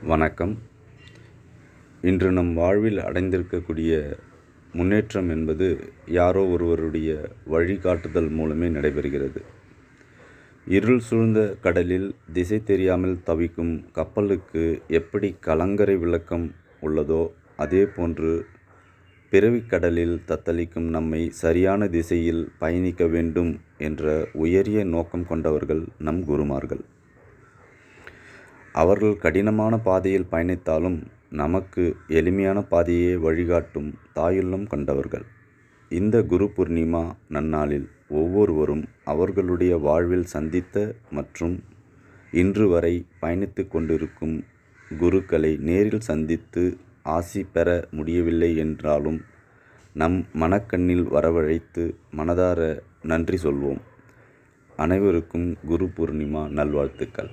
வணக்கம். இன்று நம் வாழ்வில் அடைந்திருக்கக்கூடிய முன்னேற்றம் என்பது யாரோ ஒருவருடைய வழிகாட்டுதல் மூலமே நடைபெறுகிறது. இருள் சூழ்ந்த கடலில் திசை தெரியாமல் தவிக்கும் கப்பலுக்கு எப்படி கலங்கரை விளக்கம் உள்ளதோ, அதேபோன்று பிறவிக் கடலில் தத்தளிக்கும் நம்மை சரியான திசையில் பயணிக்க வேண்டும் என்ற உயரிய நோக்கம் கொண்டவர்கள் நம் குருமார்கள். அவர்கள் கடினமான பாதையில் பயணித்தாலும் நமக்கு எளிமையான பாதையை வழிகாட்டும் தாயுள்ளம் கொண்டவர்கள். இந்த குரு பூர்ணிமா நன்னாளில் ஒவ்வொருவரும் அவர்களுடைய வாழ்வில் சந்தித்த மற்றும் இன்று வரை பயணித்து கொண்டிருக்கும் குருக்களை நேரில் சந்தித்து ஆசி பெற முடியவில்லை என்றாலும் நம் மனக்கண்ணில் வரவழைத்து மனதார நன்றி சொல்வோம். அனைவருக்கும் குரு பூர்ணிமா நல்வாழ்த்துக்கள்.